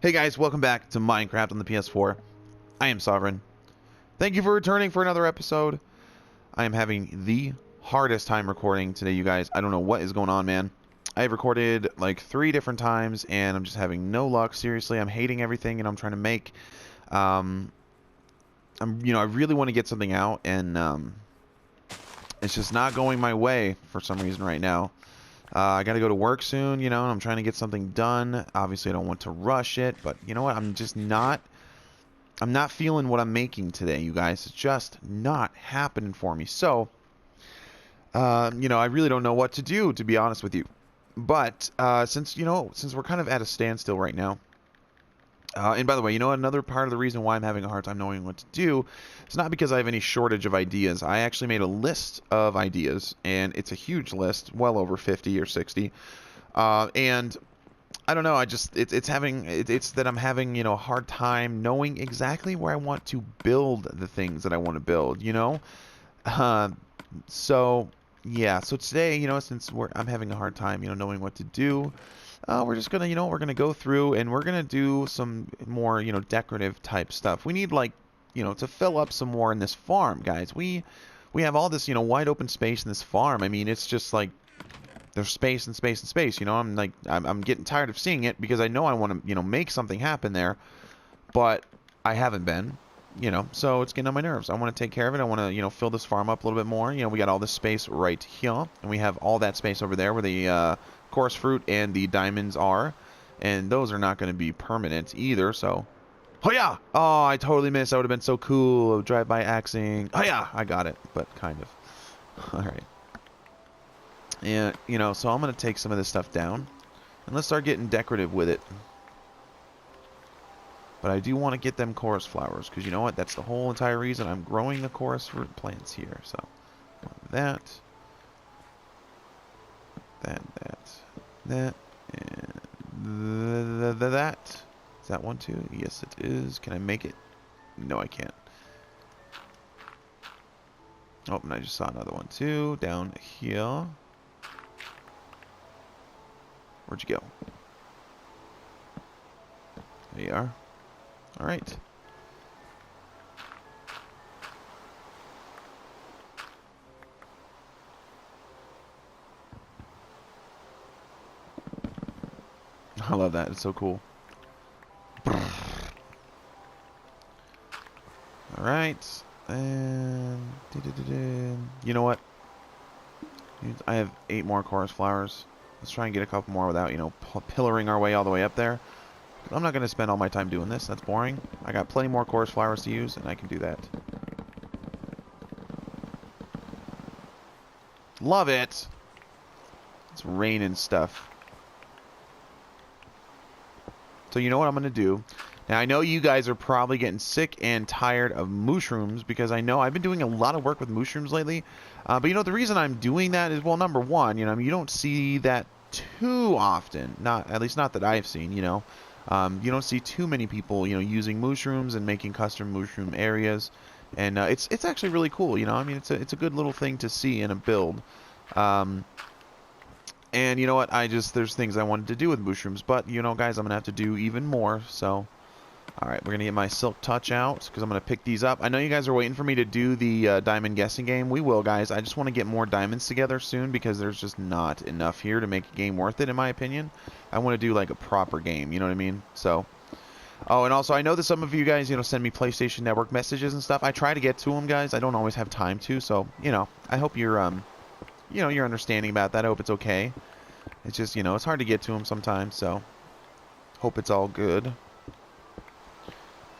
Hey guys, welcome back to Minecraft on the PS4. I am Sovereign. Thank you for returning for another episode. I am having the hardest time recording today, you guys. I don't know what is going on, man. I have recorded like 3 different times, and I'm just having no luck. Seriously, I'm hating everything, and I'm trying to make. I really want to get something out, and it's just not going my way for some reason right now. I got to go to work soon, and I'm trying to get something done. Obviously, I don't want to rush it, but you know what? I'm not feeling what I'm making today, you guys. It's just not happening for me. So, I really don't know what to do, to be honest with you. But since we're kind of at a standstill right now. And by the way, another part of the reason why I'm having a hard time knowing what to do is not because I have any shortage of ideas. I actually made a list of ideas, and it's a huge list, well over 50 or 60. And I don't know, it's that I'm having, a hard time knowing exactly where I want to build the things that I want to build, So, yeah, so today, since I'm having a hard time, knowing what to do, we're just gonna, we're gonna go through and we're gonna do some more, decorative type stuff. We need like, to fill up some more in this farm, guys. We have all this, wide open space in this farm. I mean, it's just like there's space and space and space. I'm getting tired of seeing it because I know I want to, make something happen there, but I haven't been. So it's getting on my nerves. I want to take care of it. I want to, fill this farm up a little bit more. We got all this space right here, and we have all that space over there where the chorus fruit and the diamonds are, and those are not going to be permanent either. So, oh yeah! Oh, I totally missed. That would have been so cool. Drive-by axing. Oh yeah, I got it, but kind of. All right. And so I'm going to take some of this stuff down, and let's start getting decorative with it. But I do want to get them chorus flowers, because you know what? That's the whole entire reason I'm growing the chorus fruit plants here. So, that, and that. Is that one too? Yes, it is. Can I make it? No, I can't. Oh, and I just saw another one too, down here. Where'd you go? There you are. All right. I love that. It's so cool. All right. And you know what? I have 8 more chorus flowers. Let's try and get a couple more without, pillaring our way all the way up there. I'm not going to spend all my time doing this. That's boring. I got plenty more chorus flowers to use, and I can do that. Love it! It's raining stuff. So you know what I'm going to do? Now, I know you guys are probably getting sick and tired of mushrooms, because I know I've been doing a lot of work with mushrooms lately. But the reason I'm doing that is, well, number one, you don't see that too often. At least not that I've seen, you don't see too many people, using mushrooms and making custom mushroom areas, and it's actually really cool. It's a good little thing to see in a build. And you know what? There's things I wanted to do with mushrooms, but guys, I'm gonna have to do even more. So, all right, we're gonna get my silk touch out because I'm gonna pick these up. I know you guys are waiting for me to do the diamond guessing game. We will, guys. I just want to get more diamonds together soon because there's just not enough here to make a game worth it, in my opinion. I want to do like a proper game. You know what I mean? So, oh, and also I know that some of you guys, send me PlayStation Network messages and stuff. I try to get to them, guys. I don't always have time to. So, I hope you're you're understanding about that. I hope it's okay. It's just, it's hard to get to them sometimes. So, hope it's all good.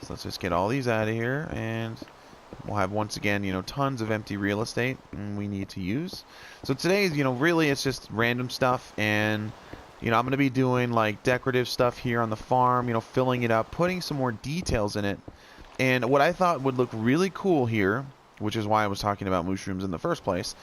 So let's just get all these out of here, and we'll have, once again, tons of empty real estate we need to use. So today, really it's just random stuff, and, I'm going to be doing, like, decorative stuff here on the farm, filling it up, putting some more details in it. And what I thought would look really cool here, which is why I was talking about mushrooms in the first place,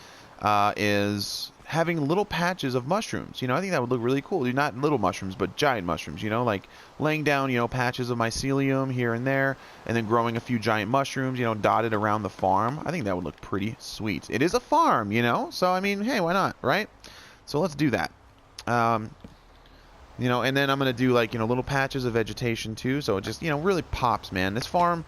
is having little patches of mushrooms. I think that would look really cool. Not little mushrooms, but giant mushrooms, like laying down, patches of mycelium here and there, and then growing a few giant mushrooms, dotted around the farm. I think that would look pretty sweet. It is a farm, so I mean, hey, why not, right? So let's do that. You know, and then I'm going to do, like, you know, little patches of vegetation too, so it just, you know, really pops, man. This farm,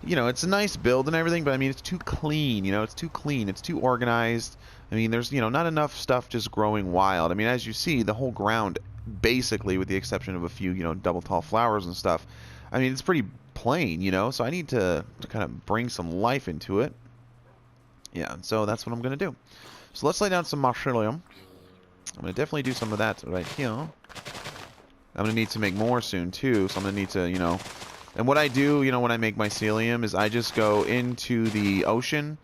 you know, it's a nice build and everything, but I mean, it's too clean, you know, it's too clean, it's too organized. I mean, there's, you know, not enough stuff just growing wild. I mean, as you see, the whole ground, basically, with the exception of a few, you know, double tall flowers and stuff, I mean, it's pretty plain, you know, so I need to kind of bring some life into it. Yeah, so that's what I'm going to do. So let's lay down some Mycelium. I'm going to definitely do some of that right here. I'm going to need to make more soon, too, so I'm going to need to, you know... And what I do, you know, when I make Mycelium is I just go into the ocean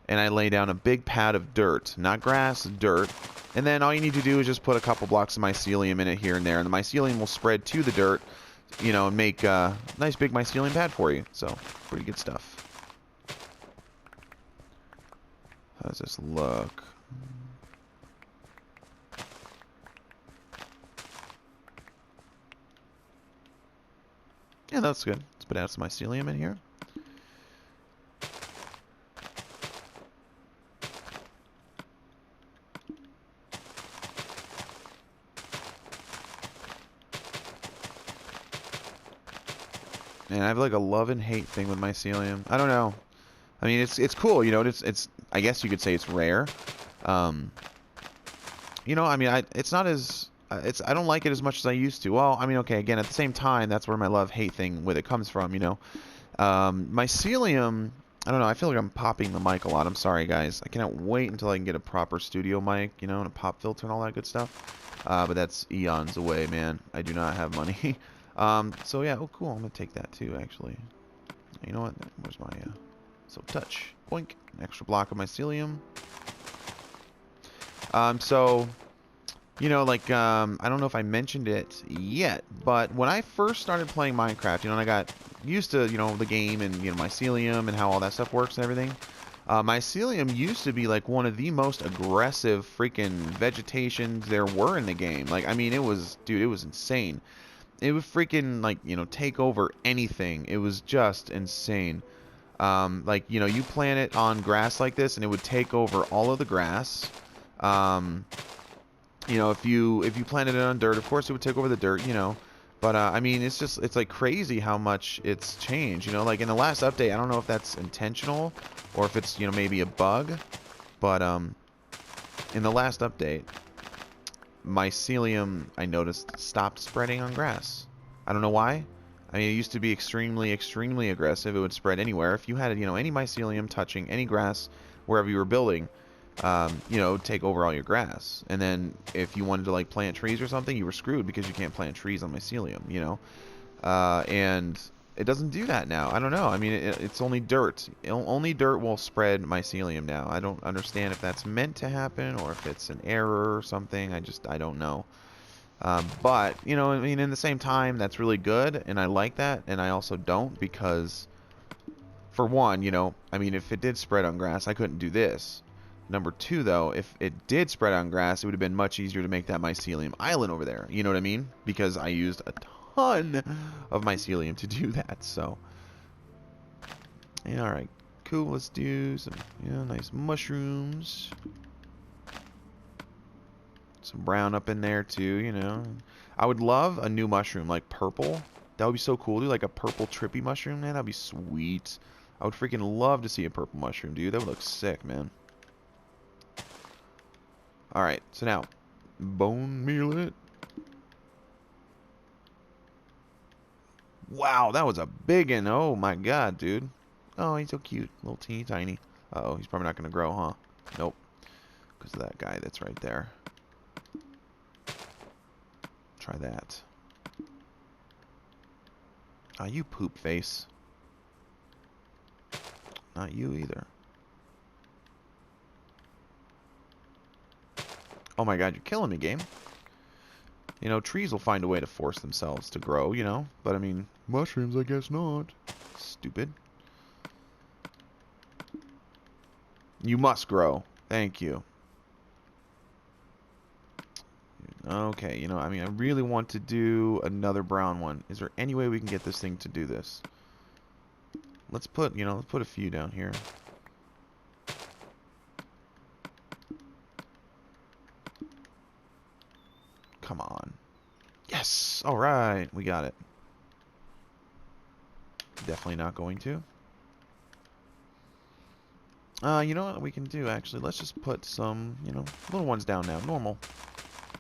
and I lay down a big pad of dirt. Not grass, dirt. And then all you need to do is just put a couple blocks of Mycelium in it here and there. And the Mycelium will spread to the dirt, you know, and make a nice big Mycelium pad for you. So, pretty good stuff. How does this look? Yeah, that's good. Let's put out some Mycelium in here. And I have like a love and hate thing with Mycelium. I don't know. I mean, it's cool, you know. It's I guess you could say it's rare. You know, I mean, it's not as I don't like it as much as I used to. Well, I mean, okay, again, at the same time, that's where my love-hate thing with it comes from, you know. Mycelium, I don't know, I feel like I'm popping the mic a lot. I'm sorry, guys. I cannot wait until I can get a proper studio mic, you know, and a pop filter and all that good stuff. But that's eons away, man. I do not have money. So yeah, oh cool, I'm gonna take that too, actually. You know what? Where's my so touch, boink, an extra block of Mycelium. So, you know, like, I don't know if I mentioned it yet, but when I first started playing Minecraft, you know, and I got used to, you know, the game and, you know, Mycelium and how all that stuff works and everything, Mycelium used to be, like, one of the most aggressive freaking vegetations there were in the game. Like, I mean, it was, dude, it was insane. It would freaking, like, you know, take over anything. It was just insane. Like, you know, you plant it on grass like this, and it would take over all of the grass. You know, if you planted it on dirt, of course it would take over the dirt, you know. But I mean, it's like crazy how much it's changed. You know, like in the last update, I don't know if that's intentional or if it's, you know, maybe a bug. But in the last update, Mycelium, I noticed, stopped spreading on grass. I don't know why. I mean, it used to be extremely, extremely aggressive. It would spread anywhere. If you had, you know, any Mycelium touching any grass wherever you were building, you know, take over all your grass. And then if you wanted to, like, plant trees or something, you were screwed because you can't plant trees on Mycelium, you know. And it doesn't do that now. I don't know. I mean, it's only dirt. Only dirt will spread Mycelium now. I don't understand if that's meant to happen or if it's an error or something. I don't know. But, you know, I mean, in the same time, that's really good, and I like that, and I also don't, because, for one, you know, I mean, if it did spread on grass, I couldn't do this. Number two, though, if it did spread on grass, it would have been much easier to make that Mycelium island over there. You know what I mean? Because I used a ton of Mycelium to do that, so. Yeah, alright. Cool, let's do some, you know, nice mushrooms. Some brown up in there too, you know. I would love a new mushroom, like purple. That would be so cool, dude. Like a purple trippy mushroom, man. That'd be sweet. I would freaking love to see a purple mushroom, dude. That would look sick, man. Alright, so now, bone meal it. Wow, that was a big one. Oh my god, dude. Oh, he's so cute. Little teeny tiny. Uh-oh, he's probably not going to grow, huh? Nope. Because of that guy that's right there. Try that. Ah, you poop face. Not you either. Oh my god, you're killing me, game. You know, trees will find a way to force themselves to grow, you know? But, I mean, mushrooms, I guess not. Stupid. You must grow. Thank you. Okay, you know, I mean, I really want to do another brown one. Is there any way we can get this thing to do this? Let's put, you know, let's put a few down here. Come on. Yes! Yes! Alright, we got it. Definitely not going to. You know what we can do, actually? Let's just put some, you know, little ones down now. Normal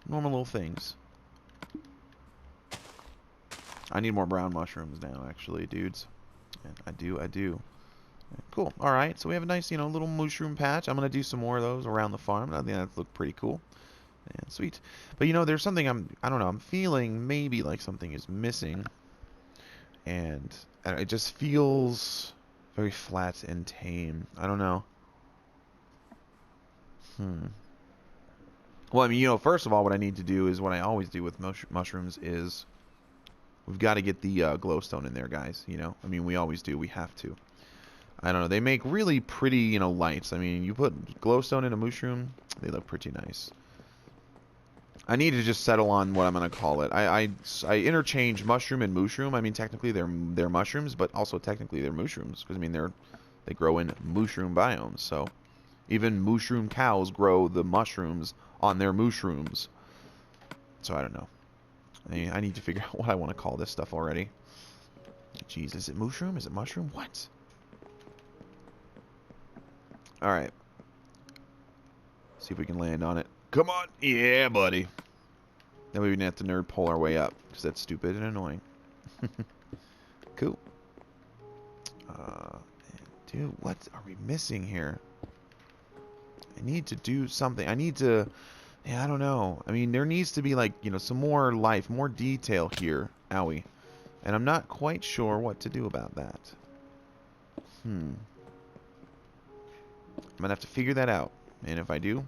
little things. I need more brown mushrooms now, actually, dudes. And I do. Cool. Alright, so we have a nice, you know, little mushroom patch. I'm going to do some more of those around the farm. I think that look pretty cool. And sweet. But, you know, there's something I don't know, I'm feeling maybe like something is missing. And it just feels very flat and tame. I don't know. Well, I mean, you know, first of all, what I need to do is what I always do with mushrooms is we've got to get the glowstone in there, guys. You know, I mean, we always do. We have to. I don't know. They make really pretty, you know, lights. I mean, you put glowstone in a mushroom, they look pretty nice. I need to just settle on what I'm going to call it. I interchange mushroom and mushroom. I mean, technically they're mushrooms, but also technically they're mushrooms because I mean they grow in mushroom biomes. So even mushroom cows grow the mushrooms on their mushrooms. So I don't know. I need to figure out what I want to call this stuff already. Jeez, is it mushroom? Is it mushroom? What? Alright. See if we can land on it. Come on! Yeah, buddy. Then we didn't have to nerd pull our way up, because that's stupid and annoying. Cool. Dude, what are we missing here? I need to do something. I need to... Yeah, I don't know. I mean, there needs to be, like, you know, some more life, more detail here. Owie. And I'm not quite sure what to do about that. I'm gonna have to figure that out. And if I do,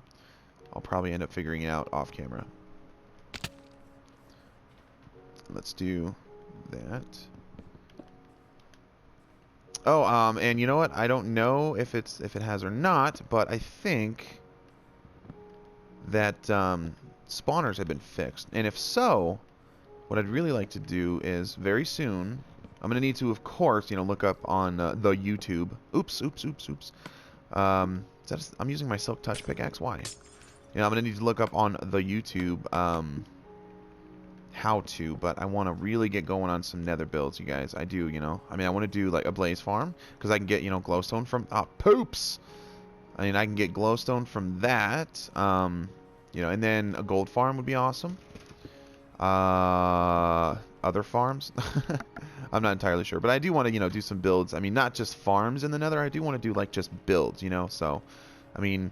I'll probably end up figuring it out off camera. Let's do that. Oh, and you know what? I don't know if it has or not, but I think that spawners have been fixed. And if so, what I'd really like to do is very soon, I'm gonna need to, of course, you know, look up on the YouTube. Oops. I'm using my silk touch pickaxe. Why? You know, I'm gonna need to look up on the YouTube how to, but I want to really get going on some nether builds, you guys. I do, you know. I mean, I want to do like a blaze farm because I can get, you know, glowstone from poops. I mean, I can get glowstone from that. You know, and then a gold farm would be awesome. Other farms, I'm not entirely sure, but I do want to, you know, do some builds. I mean, not just farms in the nether. I do want to do like just builds, you know. So, I mean,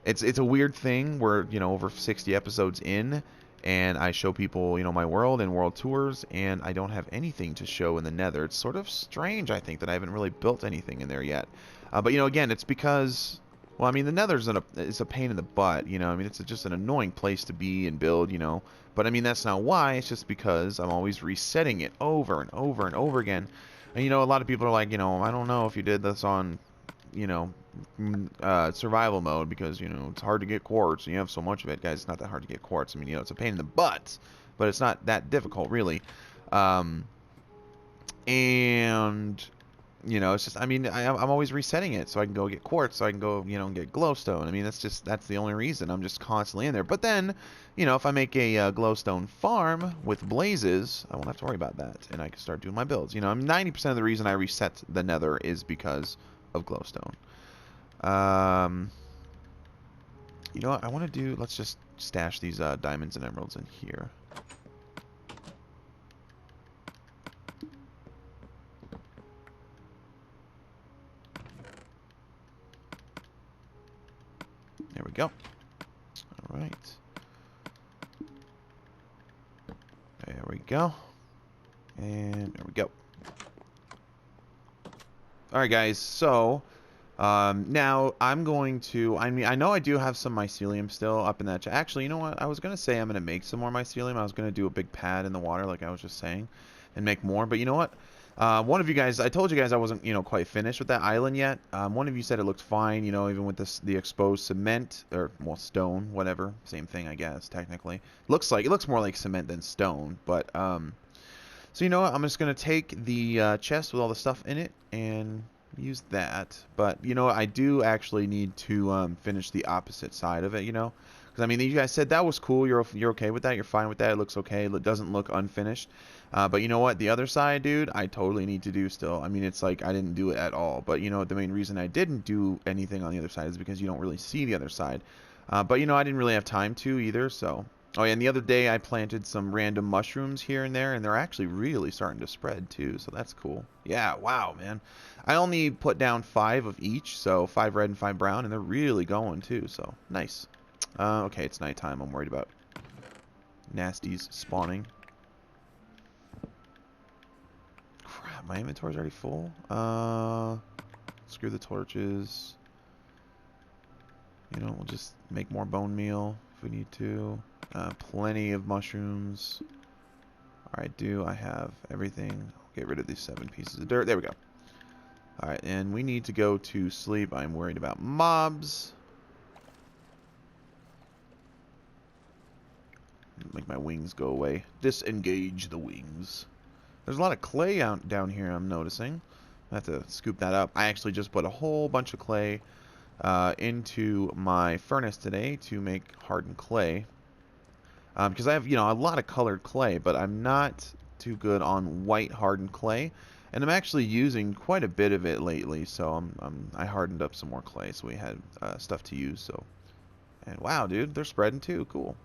it's a weird thing where, you know, over 60 episodes in, and I show people, you know, my world and world tours, and I don't have anything to show in the nether. It's sort of strange, I think, that I haven't really built anything in there yet. But, you know, again, it's because, well, I mean, the nether's it's a pain in the butt, you know. I mean, it's just an annoying place to be and build, you know. But, I mean, that's not why. It's just because I'm always resetting it over and over and over again. And, you know, a lot of people are like, you know, I don't know if you did this on, you know, survival mode because, you know, it's hard to get quartz and you have so much of it. Guys, it's not that hard to get quartz. I mean, you know, it's a pain in the butt, but it's not that difficult, really. And, you know, it's just, I mean, I'm always resetting it so I can go get quartz, so I can go, you know, get glowstone. I mean, that's the only reason. I'm just constantly in there. But then, you know, if I make a glowstone farm with blazes, I won't have to worry about that, and I can start doing my builds. You know, 90% of the reason I reset the nether is because of glowstone. You know what I want to do? Let's just stash these diamonds and emeralds in here. There we go. All right. There we go. And there we go. All right, guys. So now I'm going to, I mean, I know I do have some mycelium still up in that. Actually, you know what? I was going to say I'm going to make some more mycelium. I was going to do a big pad in the water like I was just saying and make more. But you know what? One of you guys, I told you guys I wasn't, you know, quite finished with that island yet. One of you said it looked fine, you know, even with the exposed cement, or, well, stone, whatever. Same thing, I guess, technically. It looks more like cement than stone. But, so you know what? I'm just going to take the chest with all the stuff in it and use that. But, you know, I do actually need to finish the opposite side of it, you know. Because I mean, you guys said that was cool. You're okay with that. You're fine with that. It looks okay. It doesn't look unfinished. But you know what? The other side, dude, I totally need to do still. I mean, it's like I didn't do it at all. But you know, the main reason I didn't do anything on the other side is because you don't really see the other side. But you know, I didn't really have time to either. So, oh yeah, and the other day I planted some random mushrooms here and there, and they're actually really starting to spread too. So that's cool. Yeah, wow, man. I only put down 5 of each, so 5 red and 5 brown, and they're really going too. So nice. Okay, it's nighttime. I'm worried about nasties spawning. Crap, my inventory's already full. Screw the torches. You know, we'll just make more bone meal if we need to. Plenty of mushrooms. Alright, I have everything. I'll get rid of these 7 pieces of dirt. There we go. Alright, and we need to go to sleep. I'm worried about mobs. Make my wings go away. Disengage the wings. There's a lot of clay down here, I'm noticing. I have to scoop that up. I actually just put a whole bunch of clay into my furnace today to make hardened clay. Because I have, you know, a lot of colored clay, but I'm not too good on white hardened clay. And I'm actually using quite a bit of it lately, so I hardened up some more clay, so we had stuff to use. So, and wow, dude, they're spreading too. Cool.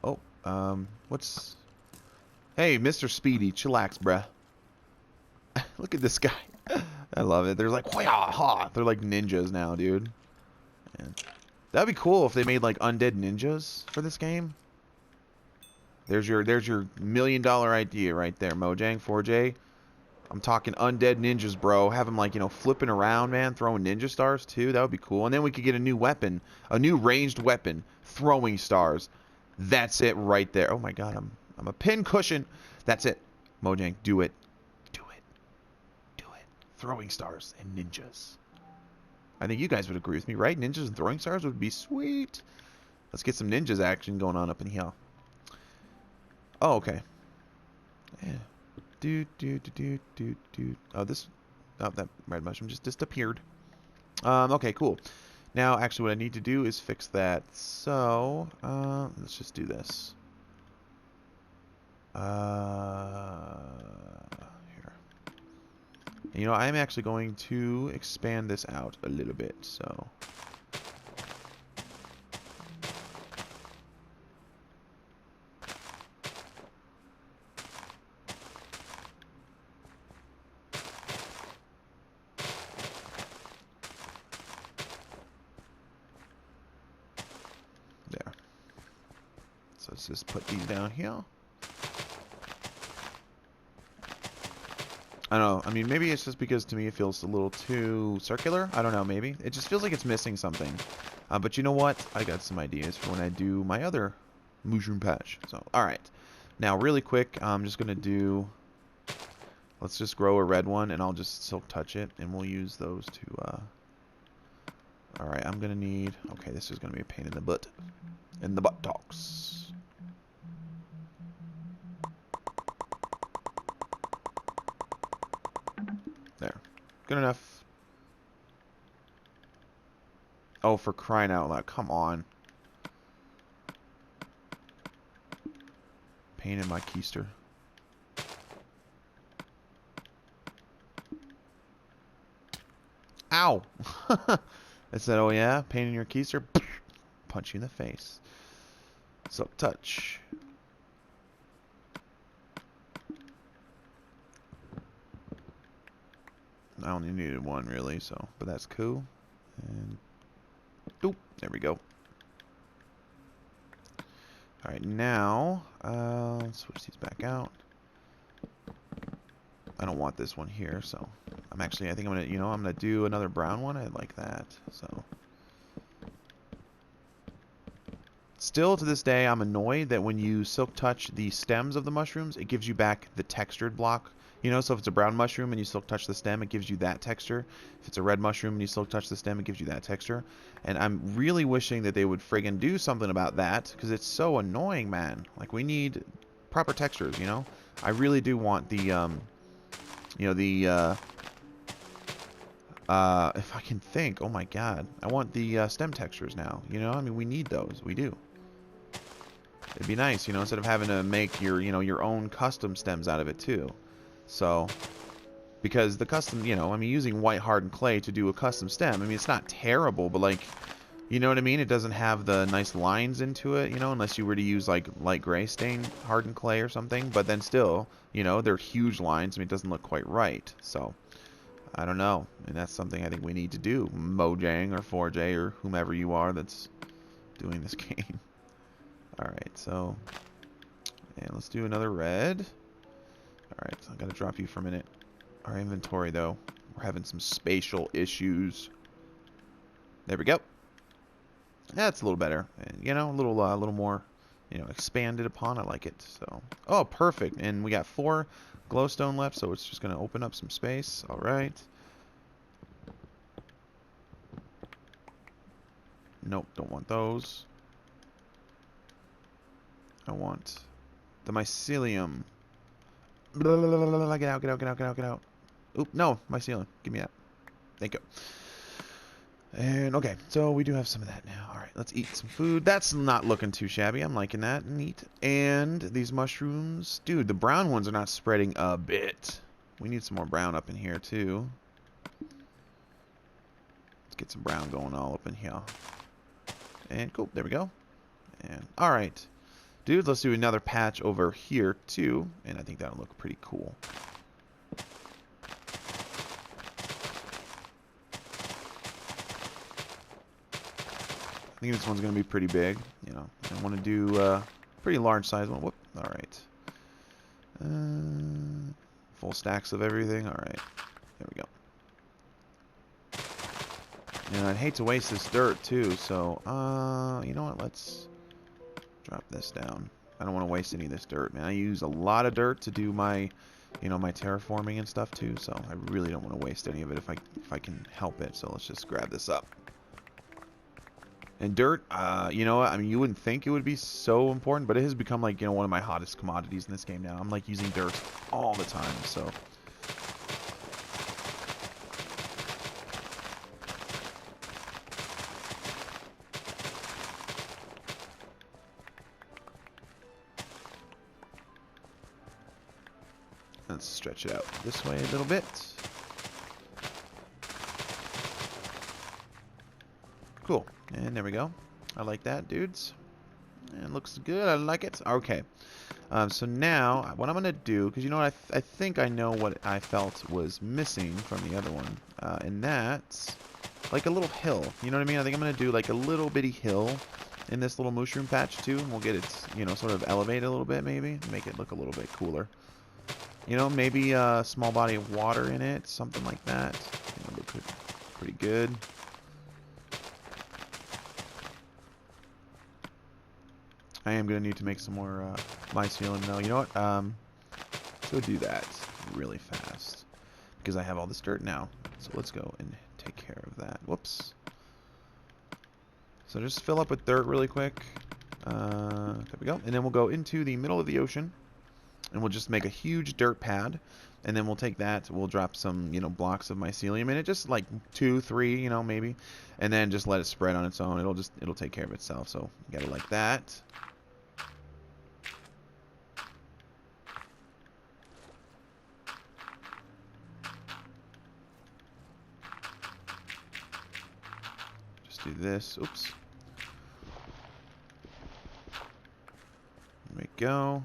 Oh, what's... Hey, Mr. Speedy, chillax, bruh. Look at this guy. I love it. They're like, ha! They're like ninjas now, dude. Man. That'd be cool if they made like undead ninjas for this game. There's your $1 million idea right there, Mojang 4J. I'm talking undead ninjas, bro. Have them like, you know, flipping around, man, throwing ninja stars too. That would be cool. And then we could get a new weapon, a new ranged weapon, throwing stars. That's it right there. Oh my god, I'm a pin cushion. That's it. Mojang, do it. Do it. Do it. Throwing stars and ninjas. I think you guys would agree with me, right? Ninjas and throwing stars would be sweet. Let's get some ninjas action going on up in here. Oh, okay. Yeah. Oh, that red mushroom just disappeared. Okay, cool. Now, actually, what I need to do is fix that. So, let's just do this. Here. You know, I'm actually going to expand this out a little bit, so... There. So let's just put these down here. I don't know. I mean, maybe it's just because to me it feels a little too circular. I don't know, maybe. It just feels like it's missing something. But you know what? I got some ideas for when I do my other mushroom patch. So, alright. Now, really quick, I'm just going to do... Let's just grow a red one, and I'll just silk touch it, and we'll use those to... Alright, I'm going to need... Okay, this is going to be a pain in the butt. In the buttocks. There. Good enough. Oh, for crying out loud. Come on. Pain in my keister. Ow! I said, oh yeah? Pain in your keister? Punch you in the face. Silk touch. I only needed one really, so but that's cool. And doop, there we go. Alright, now let's switch these back out. I don't want this one here, so I think I'm gonna, you know, I'm gonna do another brown one. I like that. So still to this day, I'm annoyed that when you silk touch the stems of the mushrooms, it gives you back the textured block. You know, so if it's a brown mushroom and you silk touch the stem, it gives you that texture. If it's a red mushroom and you silk touch the stem, it gives you that texture. And I'm really wishing that they would friggin' do something about that, because it's so annoying, man. Like, we need proper textures, you know? I really do want the, you know, the If I can think, oh my god. I want the stem textures now, you know? I mean, we need those. We do. It'd be nice, you know, instead of having to make your, you know, your own custom stems out of it too. So, because the custom, you know, I mean, using white hardened clay to do a custom stem, I mean, it's not terrible, but like, you know what I mean? It doesn't have the nice lines into it, you know, unless you were to use like light gray stain hardened clay or something. But then still, you know, they're huge lines. I mean, it doesn't look quite right. So, I don't know. And that's something I think we need to do. Mojang or 4J or whomever you are that's doing this game. Alright, so, and let's do another red. Alright, so I gotta drop you for a minute. Our inventory, though, we're having some spatial issues. There we go. That's a little better. And, you know, a little more, you know, expanded upon. I like it. So, oh, perfect. And we got 4 glowstone left, so it's just gonna open up some space. Alright. Nope, don't want those. I want the mycelium. Blah, blah, blah, blah, blah. Get out, get out, get out, get out, get out. Oop, no, mycelium. Give me that. Thank you. And, okay, so we do have some of that now. Alright, let's eat some food. That's not looking too shabby. I'm liking that. Neat. And these mushrooms. Dude, the brown ones are not spreading a bit. We need some more brown up in here, too. Let's get some brown going all up in here. And, cool, there we go. And, alright. Dude, let's do another patch over here, too. And I think that'll look pretty cool. I think this one's going to be pretty big. You know, I want to do a pretty large size one. Whoop. Alright. Full stacks of everything. Alright. There we go. And I'd hate to waste this dirt, too. So, you know what? Let's drop this down. I don't want to waste any of this dirt, man. I use a lot of dirt to do my, you know, my terraforming and stuff too. So I really don't want to waste any of it if I can help it. So let's just grab this up. And dirt, you know, I mean, you wouldn't think it would be so important, but it has become like, you know, one of my hottest commodities in this game now. I'm like using dirt all the time. So. Let's stretch it out this way a little bit. Cool. And there we go. I like that, dudes. And looks good. I like it. Okay. So now, what I'm going to do, because you know what, I think I know what I felt was missing from the other one. And that's like a little hill. You know what I mean? I think I'm going to do like a little bitty hill in this little mushroom patch too. And we'll get it, you know, sort of elevated a little bit maybe. Make it look a little bit cooler. You know, maybe a small body of water in it, something like that. It would look pretty good. I am going to need to make some more mycelium though. You know what? Let's go do that really fast. Because I have all this dirt now. So let's go and take care of that. Whoops. So just fill up with dirt really quick. There we go. And then we'll go into the middle of the ocean. And we'll just make a huge dirt pad, and then we'll take that, we'll drop some, you know, blocks of mycelium in it, just like 2, 3, you know, maybe, and then just let it spread on its own. It'll take care of itself. So you gotta like that. Just do this. Oops. There we go.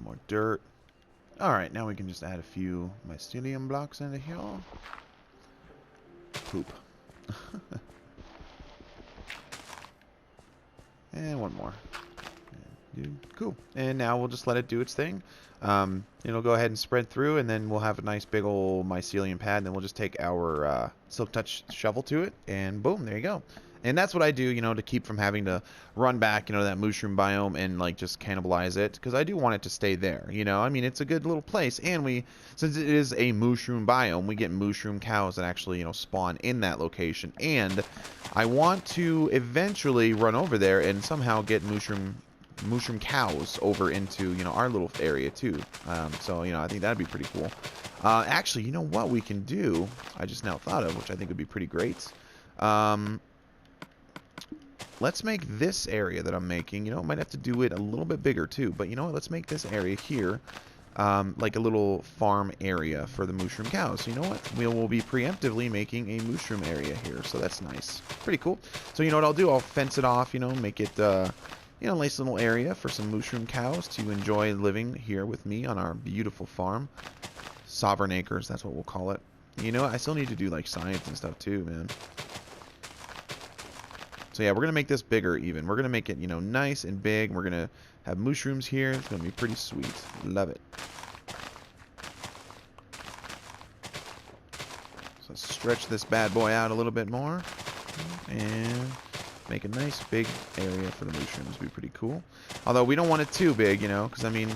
More dirt. Alright, now we can just add a few mycelium blocks into here. Poop. And one more. Cool. And now we'll just let it do its thing. It'll go ahead and spread through, and then we'll have a nice big old mycelium pad, and then we'll just take our Silk Touch shovel to it, and boom, there you go. And that's what I do, you know, to keep from having to run back, you know, to that mushroom biome and like just cannibalize it, because I do want it to stay there, you know. I mean, it's a good little place, and since it is a mushroom biome, we get mushroom cows that actually, you know, spawn in that location. And I want to eventually run over there and somehow get mushroom cows over into, you know, our little area too. So, you know, I think that'd be pretty cool. Actually, you know what we can do? I just now thought of, which I think would be pretty great. Let's make this area that I'm making, you know, I might have to do it a little bit bigger too, but you know what, let's make this area here like a little farm area for the mushroom cows. So you know what, we will be preemptively making a mushroom area here, so that's nice. Pretty cool. So you know what I'll do, I'll fence it off, you know, make it, you know, a nice little area for some mushroom cows to enjoy living here with me on our beautiful farm. Sovereign acres, that's what we'll call it. You know what, I still need to do like science and stuff too, man. So yeah, we're going to make this bigger even. We're going to make it, you know, nice and big. We're going to have mushrooms here. It's going to be pretty sweet. Love it. So let's stretch this bad boy out a little bit more. And make a nice big area for the mushrooms. Be pretty cool. Although we don't want it too big, you know, because I mean,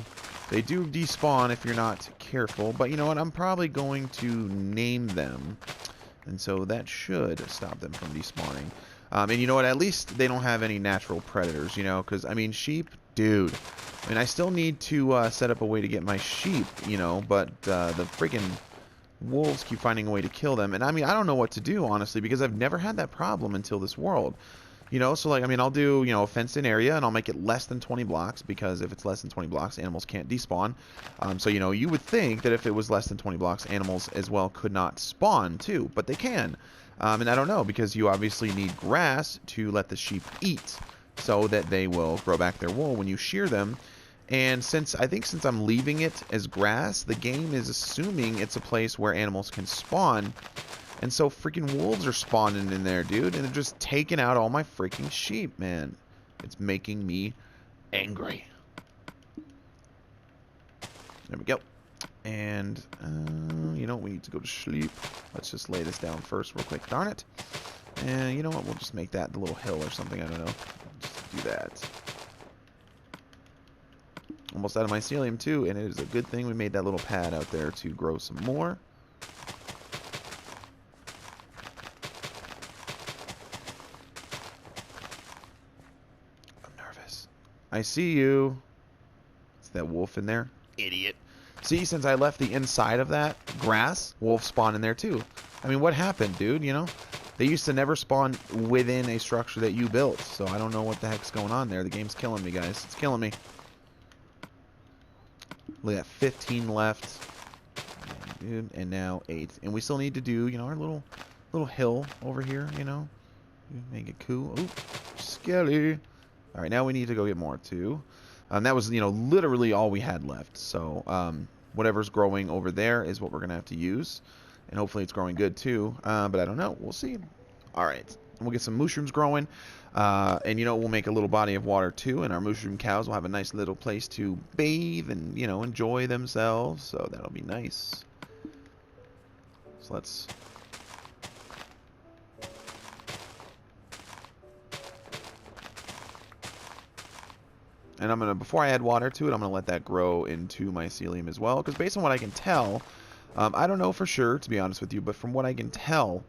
they do despawn if you're not careful. But you know what? I'm probably going to name them. And so that should stop them from despawning. And you know what? At least they don't have any natural predators, you know? Because, I mean, sheep, dude. I mean, I still need to set up a way to get my sheep, you know? But the freaking wolves keep finding a way to kill them. And, I mean, I don't know what to do, honestly, because I've never had that problem until this world. You know, so like, I mean, I'll do, you know, a fenced-in area, and I'll make it less than 20 blocks, because if it's less than 20 blocks, animals can't despawn. So, you know, you would think that if it was less than 20 blocks, animals as well could not spawn, too, but they can. And I don't know, because you obviously need grass to let the sheep eat, so that they will grow back their wool when you shear them. And since I'm leaving it as grass, the game is assuming it's a place where animals can spawn. And so freaking wolves are spawning in there, dude. And they're just taking out all my freaking sheep, man. It's making me angry. There we go. And, you know, we need to go to sleep. Let's just lay this down first real quick. Darn it. And you know what? We'll just make that the little hill or something. I don't know. Just do that. Almost out of mycelium, too. And it is a good thing we made that little pad out there to grow some more. I see you. Is that wolf in there? Idiot. See, since I left the inside of that grass, wolves spawn in there too. I mean, what happened, dude? You know, they used to never spawn within a structure that you built. So I don't know what the heck's going on there. The game's killing me, guys. It's killing me. Look at that, 15 left. Dude, and now 8. And we still need to do, you know, our little hill over here, you know. Make it cool. Ooh, scary. All right, now we need to go get more too. That was, you know, literally all we had left. So whatever's growing over there is what we're gonna have to use, and hopefully it's growing good too. But I don't know. We'll see. All right, we'll get some mushrooms growing, and you know, we'll make a little body of water too, and our mushroom cows will have a nice little place to bathe and, you know, enjoy themselves. So that'll be nice. So let's. And I'm gonna, before I add water to it, I'm gonna let that grow into mycelium as well. Because based on what I can tell, I don't know for sure, to be honest with you, but from what I can tell,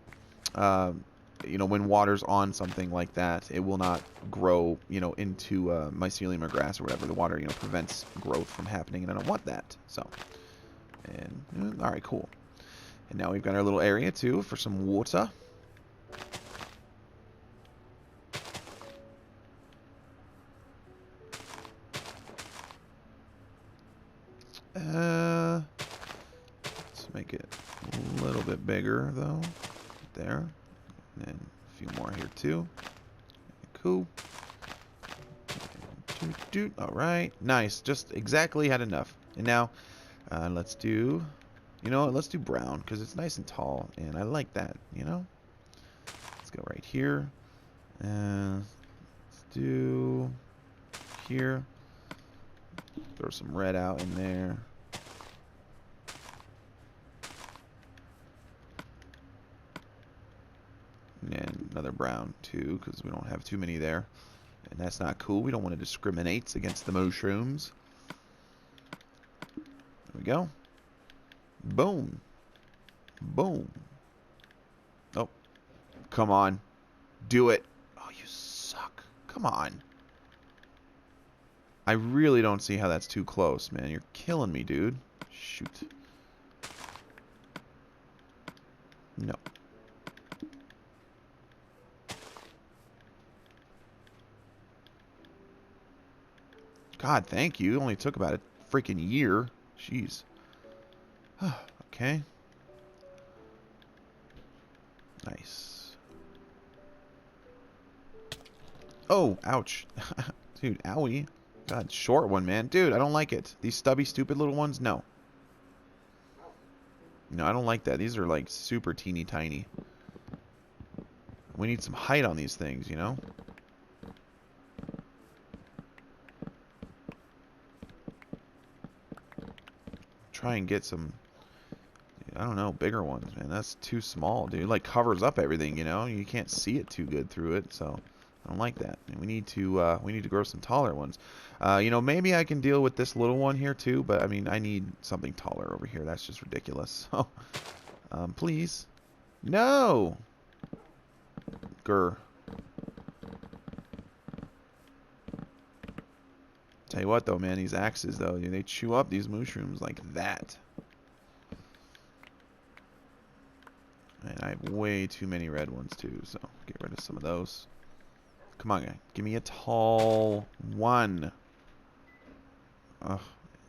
you know, when water's on something like that, it will not grow, you know, into mycelium or grass or whatever. The water, you know, prevents growth from happening, and I don't want that. So, and all right, cool. And now we've got our little area too for some water. Let's make it a little bit bigger though. There. And then a few more here too. Cool. Alright. Nice. Just exactly had enough. And now let's do, you know what, let's do brown because it's nice and tall and I like that, you know. Let's go right here. Let's do here. Throw some red out in there. And another brown, too, because we don't have too many there. And that's not cool. We don't want to discriminate against the mushrooms. There we go. Boom. Boom. Oh. Come on. Do it. Oh, you suck. Come on. I really don't see how that's too close, man. You're killing me, dude. Shoot. No. God, thank you. It only took about a freaking year. Jeez. Okay. Nice. Oh, ouch. Dude, owie. God, short one, man. Dude, I don't like it. These stubby, stupid little ones, no. No, I don't like that. These are like super teeny tiny. We need some height on these things, you know? Try and get some, I don't know, bigger ones, man. That's too small, dude. It, like, covers up everything, you know? You can't see it too good through it, so I don't like that. And we need to grow some taller ones. You know, maybe I can deal with this little one here too, but I mean, I need something taller over here. That's just ridiculous. So, please, no, grr. Tell you what, though, man, these axes, though, they chew up these mushrooms like that. And I have way too many red ones too, so get rid of some of those. Come on, guy. Give me a tall one. Ugh.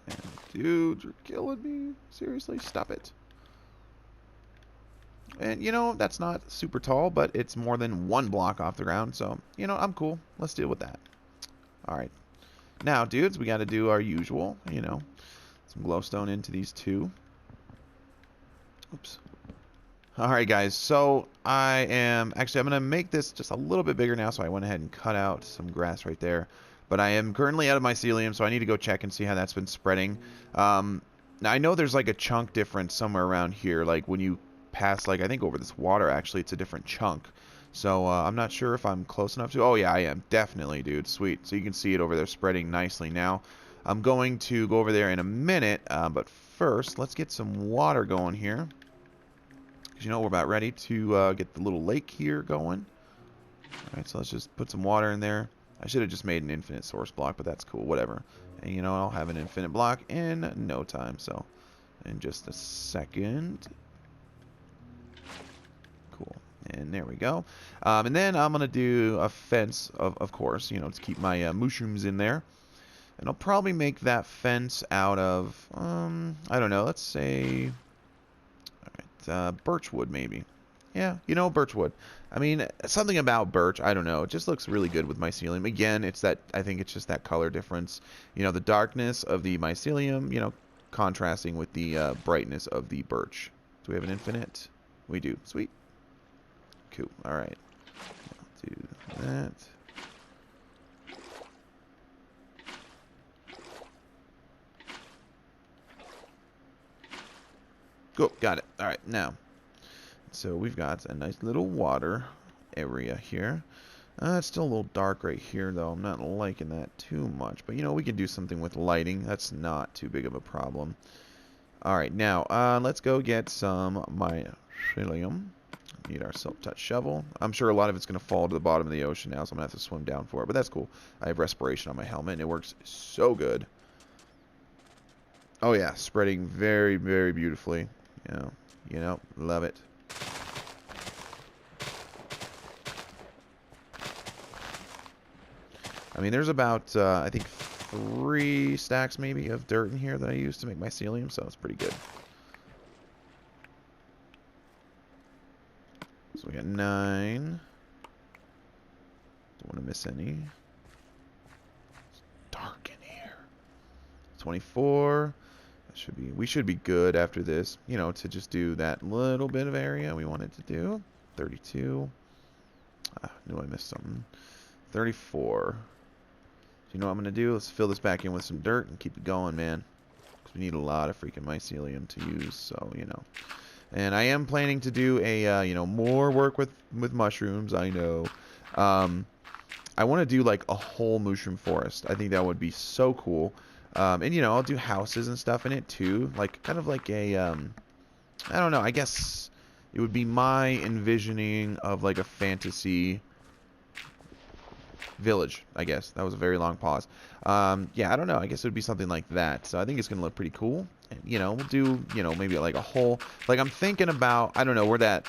Man, dude, you're killing me. Seriously, stop it. And, you know, that's not super tall, but it's more than one block off the ground. So, you know, I'm cool. Let's deal with that. All right. Now, dudes, we got to do our usual, you know, some glowstone into these two. Oops. All right, guys. So I'm going to make this just a little bit bigger now. So I went ahead and cut out some grass right there. But I am currently out of mycelium, so I need to go check and see how that's been spreading. Now, I know there's like a chunk difference somewhere around here. Like when you pass, like I think over this water, actually, it's a different chunk. So I'm not sure if I'm close enough to. Oh, yeah, I am. Definitely, dude. Sweet. So you can see it over there spreading nicely now. I'm going to go over there in a minute. But first, let's get some water going here. Because, you know, we're about ready to get the little lake here going. All right, so let's just put some water in there. I should have just made an infinite source block, but that's cool. Whatever. And, you know, I'll have an infinite block in no time. So, in just a second. Cool. And there we go. And then I'm going to do a fence, of course, you know, to keep my mushrooms in there. And I'll probably make that fence out of, I don't know, let's say, all right, birchwood maybe. Yeah, you know, birchwood. I mean, something about birch, I don't know. It just looks really good with mycelium. Again, it's that, I think it's just that color difference. You know, the darkness of the mycelium, you know, contrasting with the brightness of the birch. Do we have an infinite? We do. Sweet. Cool. All right. I'll do that. Cool. Got it. All right. Now, so we've got a nice little water area here. It's still a little dark right here, though. I'm not liking that too much. But, you know, we can do something with lighting. That's not too big of a problem. All right. Now, let's go get some mycelium. Need our silk-touch shovel. I'm sure a lot of it's going to fall to the bottom of the ocean now, so I'm going to have to swim down for it. But that's cool. I have respiration on my helmet, and it works so good. Oh, yeah. Spreading very, very beautifully. You know, love it. I mean, there's about, I think, 3 stacks maybe of dirt in here that I use to make mycelium, so it's pretty good. So we got 9. Don't want to miss any. It's dark in here. 24. That should be. We should be good after this. You know, to just do that little bit of area we wanted to do. 32. I knew I missed something. 34. You know what I'm gonna do? Let's fill this back in with some dirt and keep it going, man. Because we need a lot of freaking mycelium to use. So you know. And I am planning to do a, you know, more work with mushrooms, I know. I want to do like a whole mushroom forest. I think that would be so cool. And, you know, I'll do houses and stuff in it too. Like, kind of like a, I don't know, I guess it would be my envisioning of like a fantasy village, I guess. That was a very long pause. Yeah, I don't know. I guess it would be something like that. So I think it's going to look pretty cool. And, you know, we'll do, you know, maybe like a whole, like I'm thinking about, I don't know, where that,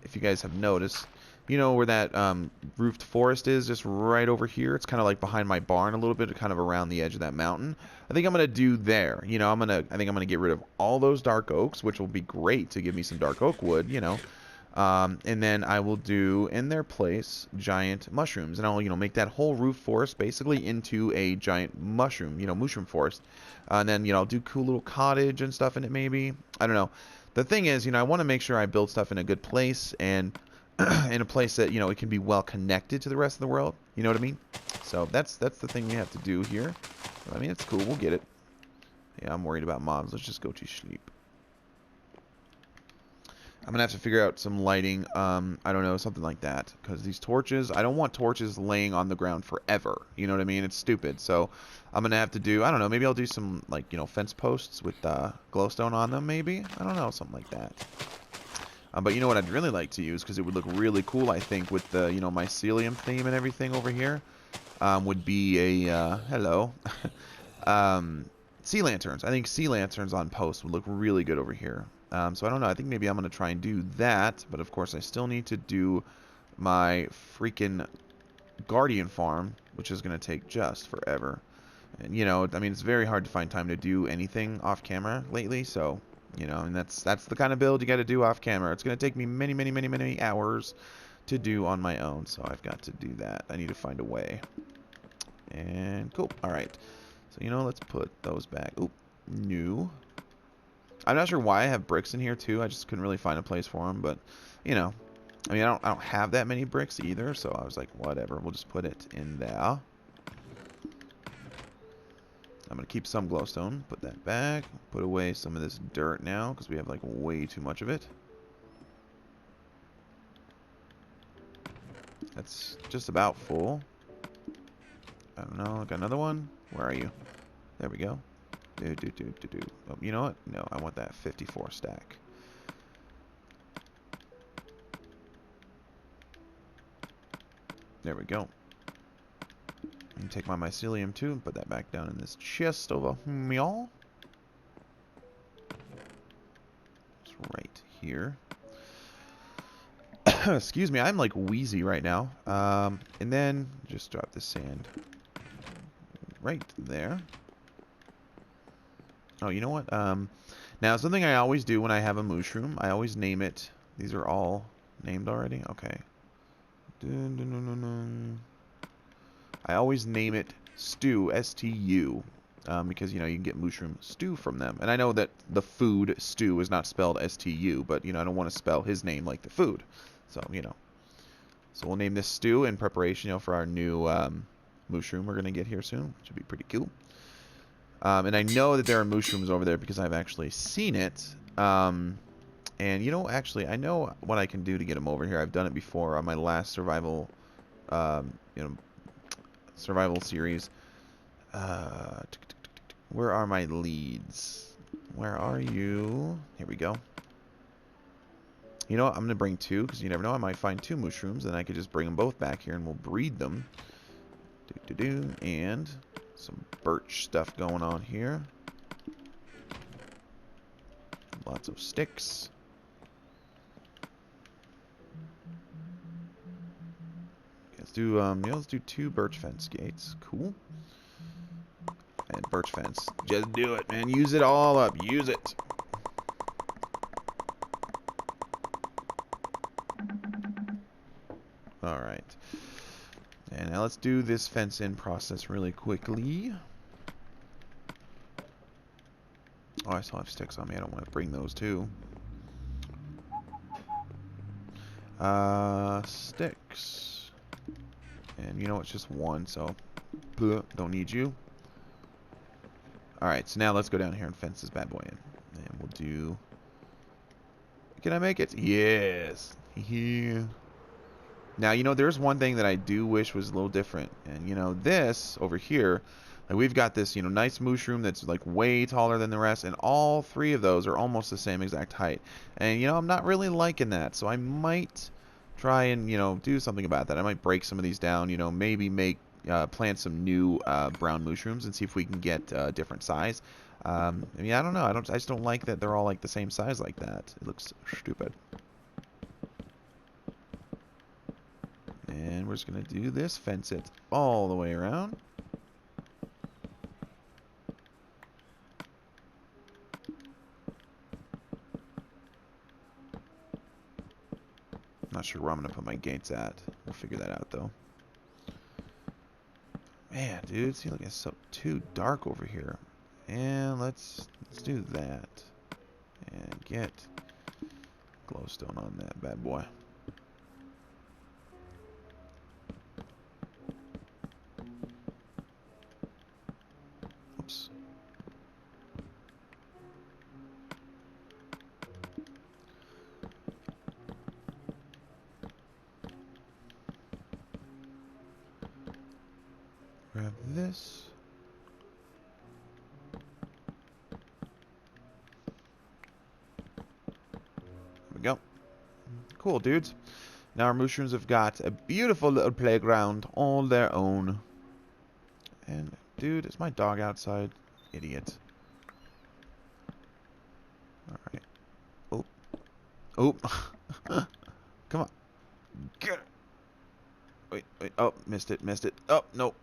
if you guys have noticed, you know, where that roofed forest is, just right over here. It's kind of like behind my barn a little bit, kind of around the edge of that mountain. I think I'm going to do there. You know, I think I'm going to get rid of all those dark oaks, which will be great to give me some dark oak wood, you know. And then I will do, in their place, giant mushrooms. And I'll, you know, make that whole roof forest basically into a giant mushroom, you know, mushroom forest. And then, you know, I'll do cool little cottage and stuff in it maybe. I don't know. The thing is, you know, I want to make sure I build stuff in a good place and in a place that, you know, it can be well connected to the rest of the world. You know what I mean? So that's the thing we have to do here. I mean, it's cool. We'll get it. Yeah, I'm worried about mobs. Let's just go to sleep. I'm going to have to figure out some lighting. I don't know, something like that. Because these torches, I don't want torches laying on the ground forever. You know what I mean? It's stupid. So I'm going to have to do, I don't know, maybe I'll do some, like, you know, fence posts with glowstone on them, maybe? I don't know, something like that. But you know what I'd really like to use, because it would look really cool, I think, with the, you know, mycelium theme and everything over here, would be a, hello, sea lanterns. I think sea lanterns on posts would look really good over here. So I don't know, I think maybe I'm going to try and do that, but of course I still need to do my freaking guardian farm, which is going to take just forever. And, you know, I mean, it's very hard to find time to do anything off camera lately, so... You know, and that's the kind of build you got to do off camera. It's going to take me many hours to do on my own, so I've got to do that. I need to find a way. And cool. All right. So, you know, let's put those back. Oop, new. I'm not sure why I have bricks in here too. I just couldn't really find a place for them, but you know, I mean, I don't have that many bricks either, so I was like, whatever. We'll just put it in there. I'm going to keep some glowstone, put that back, put away some of this dirt now, because we have like way too much of it. That's just about full. I don't know, got another one? Where are you? There we go. Oh, you know what? No, I want that 54 stack. There we go. And take my mycelium too and put that back down in this chest over here. It's right here. Excuse me, I'm like wheezy right now. And then just drop the sand right there. Oh, you know what? Now something I always do when I have a mushroom, I always name it. These are all named already? Okay. I always name it stew, S-T-U, because, you know, you can get mushroom stew from them. And I know that the food stew is not spelled S-T-U, but, you know, I don't want to spell his name like the food. So, you know. So we'll name this stew in preparation, you know, for our new mushroom we're going to get here soon, which would be pretty cool. And I know that there are mushrooms over there because I've actually seen it. And, you know, actually, I know what I can do to get them over here. I've done it before on my last survival, you know, survival series. Where are my leads? Where are you? Here we go. You know what? I'm going to bring two, because you never know. I might find two mushrooms, and I could just bring them both back here, and we'll breed them. And some birch stuff going on here. Lots of sticks. Let's do, yeah, let's do 2 birch fence gates. Cool. And birch fence. Just do it, man. Use it all up. Use it. Alright. And now let's do this fence in process really quickly. Oh, I still have sticks on me. I don't want to bring those too. Sticks. And you know, it's just 1, so don't need you. Alright, so now let's go down here and fence this bad boy in. And we'll do Can I make it? Yes. Yeah. Now, you know, there's one thing that I do wish was a little different. And, you know, this over here, like we've got this, you know, nice mushroom that's like way taller than the rest. And all three of those are almost the same exact height. And, you know, I'm not really liking that. So I might try and, you know, do something about that. I might break some of these down, you know, maybe plant some new brown mushrooms and see if we can get different size. I mean, I don't know. I just don't like that they're all like the same size like that. It looks stupid. And we're just going to do this, fence it all the way around. Not sure where I'm going to put my gates at. We'll figure that out, though. Man, dude, see, look, it's so too dark over here. And let's do that. And get glowstone on that bad boy. Oops. Grab this. There we go. Cool, dudes. Now our mushrooms have got a beautiful little playground all their own. And, dude, is my dog outside? Idiot. Alright. Oh. Oh. Come on. Get it. Wait. Oh, missed it. Oh, no.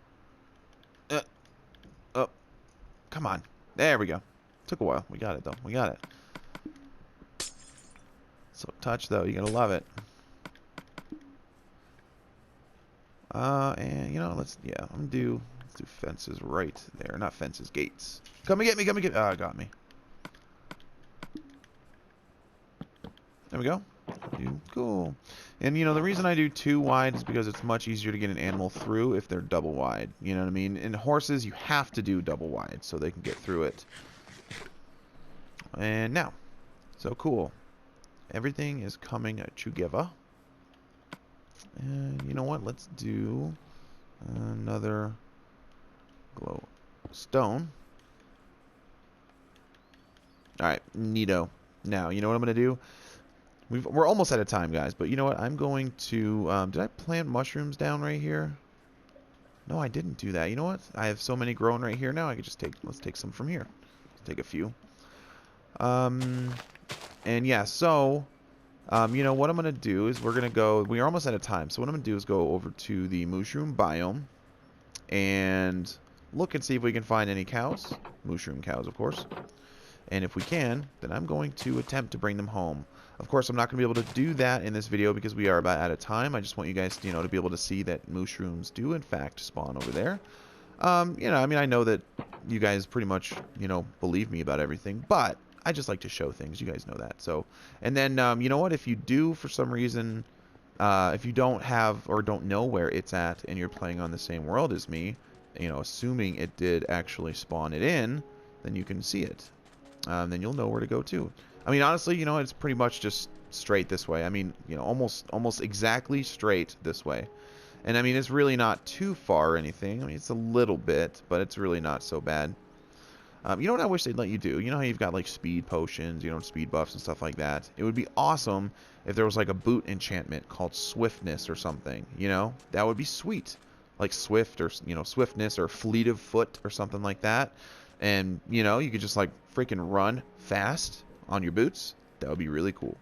Oh. Come on. There we go. Took a while. We got it, though. We got it. So touch, though. You're going to love it. And, you know, let's do fences right there. Not fences, gates. Come and get me. Ah, got me. There we go. Cool. And, you know, the reason I do 2 wide is because it's much easier to get an animal through if they're double wide. You know what I mean? In horses, you have to do double wide so they can get through it. And now. So cool. Everything is coming together. And you know what? Let's do another glowstone. Alright, neato. Now, you know what I'm going to do? We're almost out of time, guys. But you know what? I'm going to... did I plant mushrooms down right here? No, I didn't do that. You know what? I have so many growing right here now. I could just take... Let's take some from here. Let's take a few. And yeah, so... you know, what I'm going to do is we're going to go... We are almost out of time. So what I'm going to do is go over to the mushroom biome. And look and see if we can find any cows. Mushroom cows, of course. And if we can, then I'm going to attempt to bring them home. Of course, I'm not going to be able to do that in this video because we are about out of time. I just want you guys, you know, to be able to see that mushrooms do, in fact, spawn over there. You know, I mean, I know that you guys pretty much, you know, believe me about everything. But I just like to show things. You guys know that. So, and then, you know what? If you do, for some reason, if you don't have or don't know where it's at and you're playing on the same world as me, you know, assuming it did actually spawn it in, then you can see it. Then you'll know where to go to. I mean, honestly, you know, it's pretty much just straight this way. I mean, you know, almost exactly straight this way. And I mean, it's really not too far or anything. I mean, it's a little bit, but it's really not so bad. You know what I wish they'd let you do? You know how you've got like speed potions, you know, speed buffs and stuff like that? It would be awesome if there was like a boot enchantment called swiftness or something, you know? That would be sweet. Like swift or, you know, swiftness or fleet of foot or something like that. And, you know, you could just like freaking run fast on your boots. That would be really cool.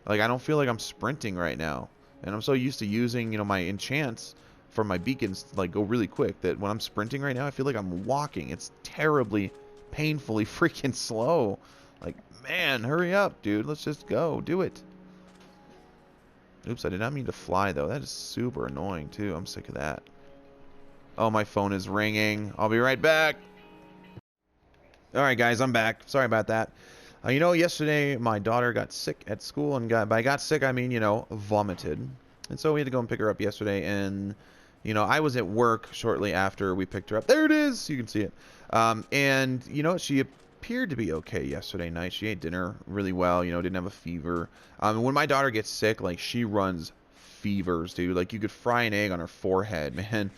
Like, I don't feel like I'm sprinting right now. And I'm so used to using, you know, my enchants from my beacons to, like, go really quick that when I'm sprinting right now, I feel like I'm walking. It's terribly, painfully freaking slow. Like, man, hurry up, dude. Let's just go. Do it. Oops, I did not mean to fly, though. That is super annoying, too. I'm sick of that. Oh, my phone is ringing. I'll be right back. Alright, guys, I'm back. Sorry about that. You know, yesterday my daughter got sick at school, and by got sick, I mean, you know, vomited. And so we had to go and pick her up yesterday, and, you know, I was at work shortly after we picked her up. There it is! You can see it. And, you know, she appeared to be okay yesterday night. She ate dinner really well, you know, didn't have a fever. When my daughter gets sick, like, she runs fevers, dude. Like, you could fry an egg on her forehead, man.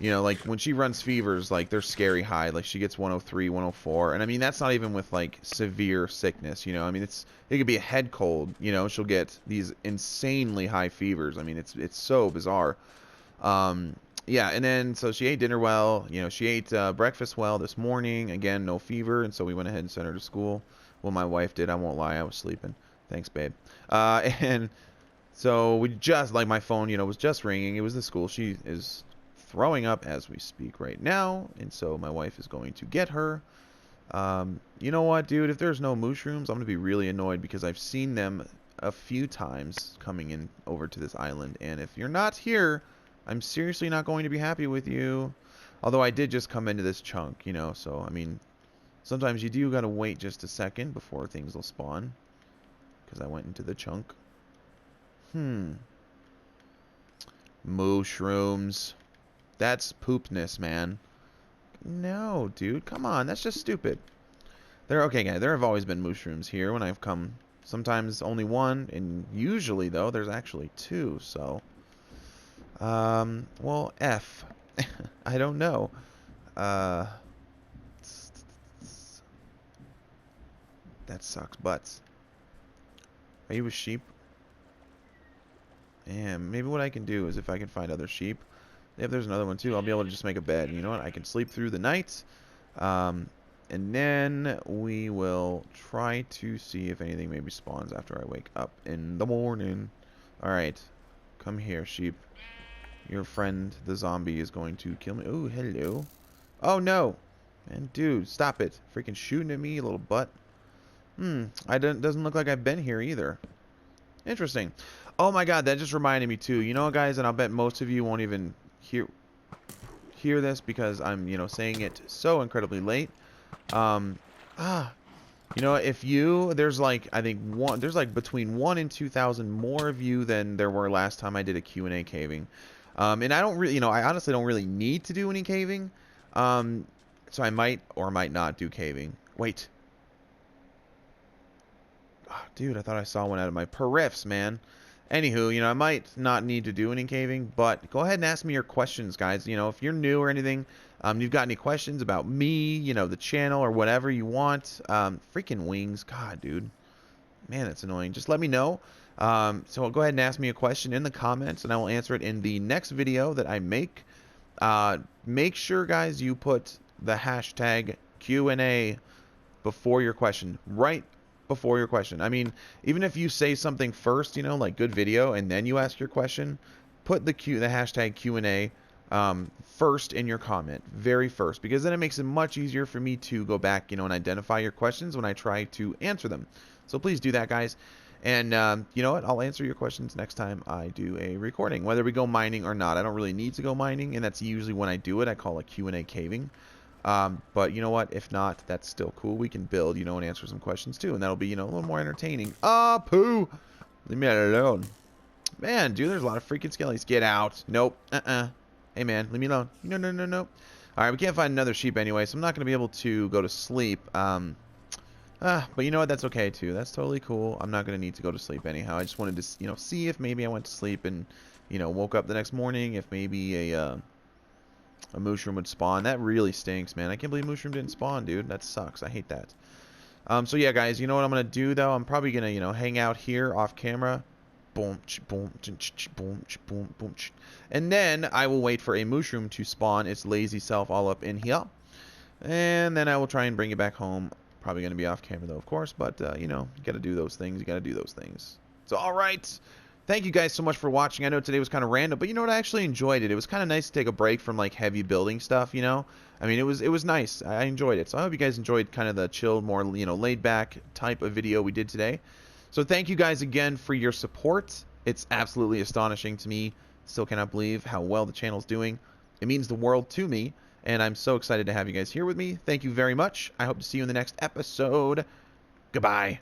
You know, like, when she runs fevers, like, they're scary high. Like, she gets 103, 104. And, I mean, that's not even with, like, severe sickness, you know. I mean, it could be a head cold, you know. She'll get these insanely high fevers. I mean, it's so bizarre. Yeah, and then, so she ate dinner well, you know, she ate breakfast well this morning, again, no fever, and so we went ahead and sent her to school. Well, my wife did, I won't lie, I was sleeping. Thanks, babe. And so we just, like, my phone, you know, was just ringing, it was the school. She is throwing up as we speak right now, and so my wife is going to get her. You know what, dude, if there's no mushrooms, I'm going to be really annoyed, because I've seen them a few times coming in over to this island, and if you're not here, I'm seriously not going to be happy with you. Although I did just come into this chunk, you know, so, I mean, sometimes you do gotta wait just a second before things will spawn. Because I went into the chunk. Mushrooms. That's poopness, man. No, dude, come on, that's just stupid. Okay, guys, there have always been mushrooms here when I've come. Sometimes only one, and usually, though, there's actually two, so... well, F. I don't know. That sucks butts. Are you a sheep? And maybe what I can do is if I can find other sheep, if there's another one too, I'll be able to just make a bed. You know what? I can sleep through the night. And then we will try to see if anything maybe spawns after I wake up in the morning. Alright. Come here, sheep. Your friend, the zombie, is going to kill me. Oh, hello. Oh, no. Man, dude, stop it. Freaking shooting at me, you little butt. Doesn't look like I've been here either. Interesting. Oh, my God, that just reminded me, too. You know what, guys, and I'll bet most of you won't even hear this because I'm, you know, saying it so incredibly late. You know, if you, there's like, I think, there's like between 1,000 and 2,000 more of you than there were last time I did a Q&A caving. And I don't really, you know, I honestly don't really need to do any caving. So I might or might not do caving. Wait. Oh, dude, I thought I saw one out of my periffs, man. Anywho, you know, I might not need to do any caving, but go ahead and ask me your questions, guys. You know, if you're new or anything, you've got any questions about me, you know, the channel or whatever you want. Freaking wings. God, dude. Man, that's annoying. Just let me know. So go ahead and ask me a question in the comments, and I will answer it in the next video that I make. Make sure, guys, you put the hashtag Q&A before your question. Right before your question. I mean, even if you say something first, you know, like good video, and then you ask your question, put the hashtag Q&A first in your comment, very first, because then it makes it much easier for me to go back, you know, and identify your questions when I try to answer them. So please do that, guys. And you know what? I'll answer your questions next time I do a recording, whether we go mining or not. I don't really need to go mining, and that's usually when I do it. I call it Q&A caving. But you know what? If not, that's still cool. We can build, you know, and answer some questions too, and that'll be, you know, a little more entertaining. Ah, poo! Leave me alone. Man, dude, there's a lot of freaking skellies. Get out. Nope. Hey, man, leave me alone. No, no, no, no. Alright, we can't find another sheep anyway, so I'm not going to be able to go to sleep. But you know what? That's okay, too. That's totally cool. I'm not going to need to go to sleep anyhow. I just wanted to, you know, see if maybe I went to sleep and, you know, woke up the next morning, if maybe a mushroom would spawn. That really stinks, man. I can't believe mushroom didn't spawn, dude. That sucks. I hate that. So yeah, guys, you know what I'm going to do, though? I'm probably going to, you know, hang out here off camera. Boom, boom, boom, boom, boom. And then I will wait for a mushroom to spawn its lazy self all up in here. And then I will try and bring it back home. Probably going to be off camera, though, of course. But, you know, you got to do those things. You got to do those things. So, all right. Thank you guys so much for watching. I know today was kind of random, but you know what? I actually enjoyed it. It was kind of nice to take a break from, like, heavy building stuff, you know? I mean, it was nice. I enjoyed it. So I hope you guys enjoyed kind of the chill, more, you know, laid-back type of video we did today. So thank you guys again for your support. It's absolutely astonishing to me. Still cannot believe how well the channel's doing. It means the world to me. And I'm so excited to have you guys here with me. Thank you very much. I hope to see you in the next episode. Goodbye.